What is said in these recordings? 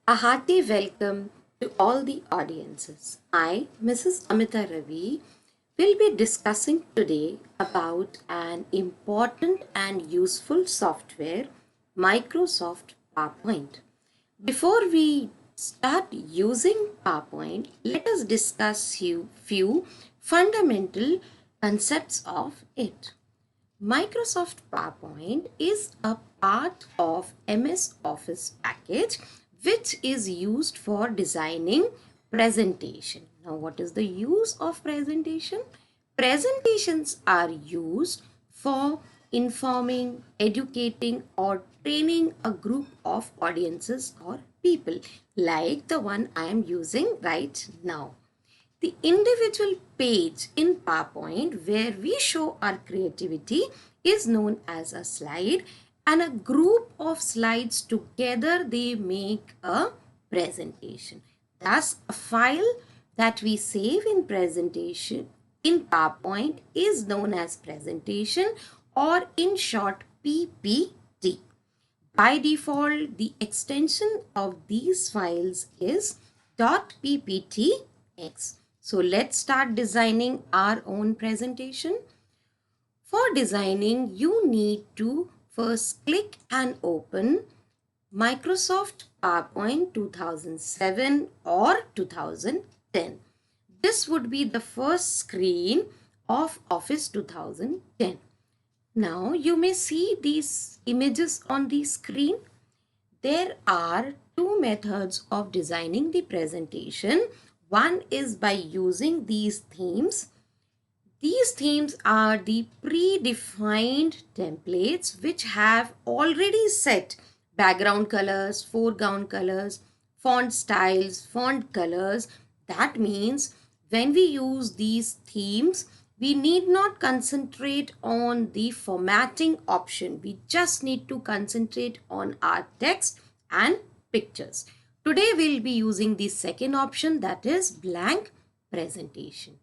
A hearty welcome to all the audiences. I, Mrs. Amita Ravi, will be discussing today about an important and useful software, Microsoft PowerPoint. Before we start using PowerPoint, let us discuss few fundamental concepts of it. Microsoft PowerPoint is a part of MS Office package which is used for designing presentation. Now, what is the use of presentation? Presentations are used for informing, educating or training a group of audiences or people like the one I am using right now. The individual page in PowerPoint where we show our creativity is known as a slide, and a group of slides together they make a presentation. Thus, a file that we save in presentation in PowerPoint is known as presentation, or in short PPT. By default, the extension of these files is .pptx. So let's start designing our own presentation. For designing, you need to first click and open Microsoft PowerPoint 2007 or 2010. This would be the first screen of Office 2010. Now you may see these images on the screen. There are two methods of designing the presentation. One is by using these themes. These themes are the predefined templates which have already set background colors, foreground colors, font styles, font colors. That means when we use these themes, we need not concentrate on the formatting option. We just need to concentrate on our text and pictures. Today we'll be using the second option, that is blank presentation.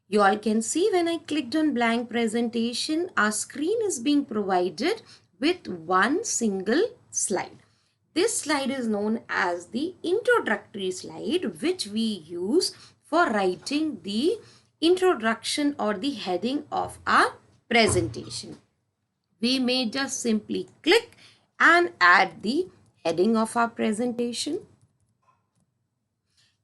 You all can see when I clicked on blank presentation, our screen is being provided with one single slide. This slide is known as the introductory slide, which we use for writing the introduction or the heading of our presentation. We may just simply click and add the heading of our presentation.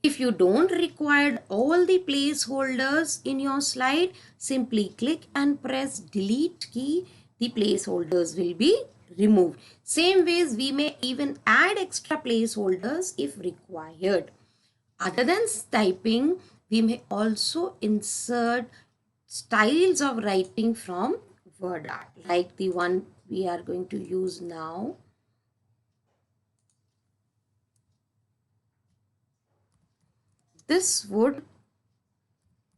If you don't require all the placeholders in your slide, simply click and press delete key. The placeholders will be removed. Same ways, we may even add extra placeholders if required. Other than typing, we may also insert styles of writing from word art, like the one we are going to use now. This would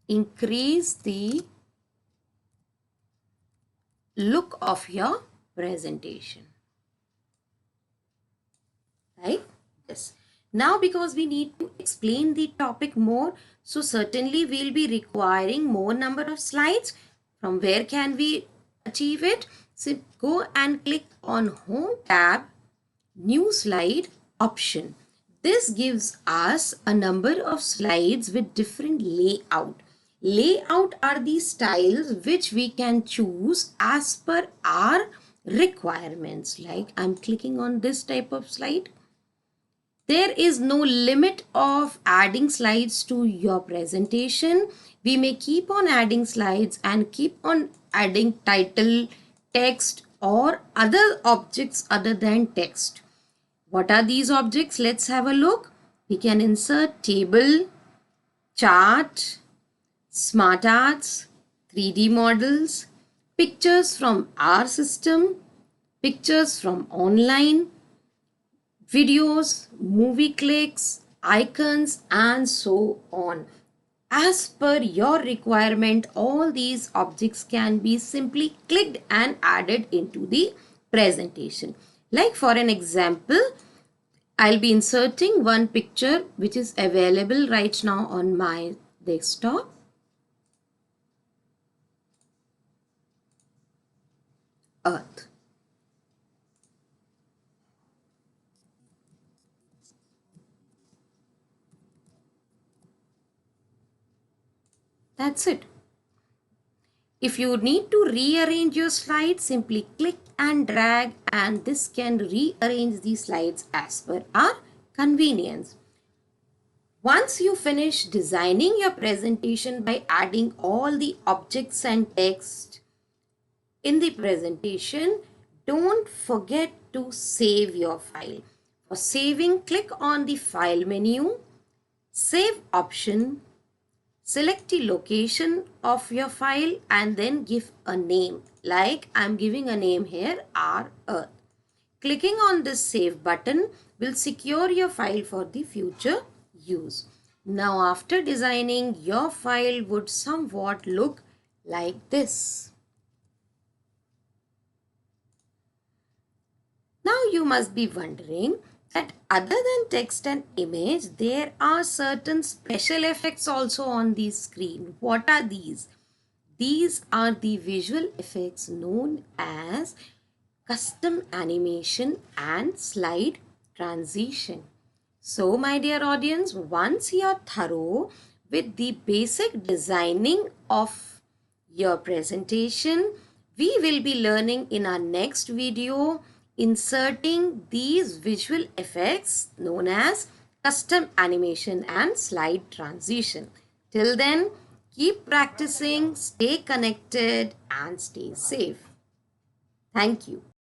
increase the look of your presentation, right? Yes. Now, because we need to explain the topic more, so certainly we'll be requiring more number of slides. From where can we achieve it? So go and click on Home tab, New Slide option. This gives us a number of slides with different layout. Layout are the styles which we can choose as per our requirements. Like I'm clicking on this type of slide. There is no limit of adding slides to your presentation. We may keep on adding slides and keep on adding title, text or other objects other than text. What are these objects? Let's have a look. We can insert table, chart, smart arts, 3D models, pictures from our system, pictures from online, videos, movie clicks, icons and so on. As per your requirement, all these objects can be simply clicked and added into the presentation. Like for an example, I'll be inserting one picture which is available right now on my desktop. Earth. That's it. If you need to rearrange your slides, simply click and drag, and this can rearrange the slides as per our convenience. Once you finish designing your presentation by adding all the objects and text in the presentation, don't forget to save your file. For saving, click on the File menu, Save option, select the location of your file and then give a name. Like I'm giving a name here, R Earth. Clicking on this Save button will secure your file for the future use. Now after designing, your file would somewhat look like this. Now you must be wondering that other than text and image, there are certain special effects also on the screen. What are these? These are the visual effects known as custom animation and slide transition. So my dear audience, once you are thorough with the basic designing of your presentation, we will be learning in our next video inserting these visual effects known as custom animation and slide transition. Till then, keep practicing, stay connected and stay safe. Thank you.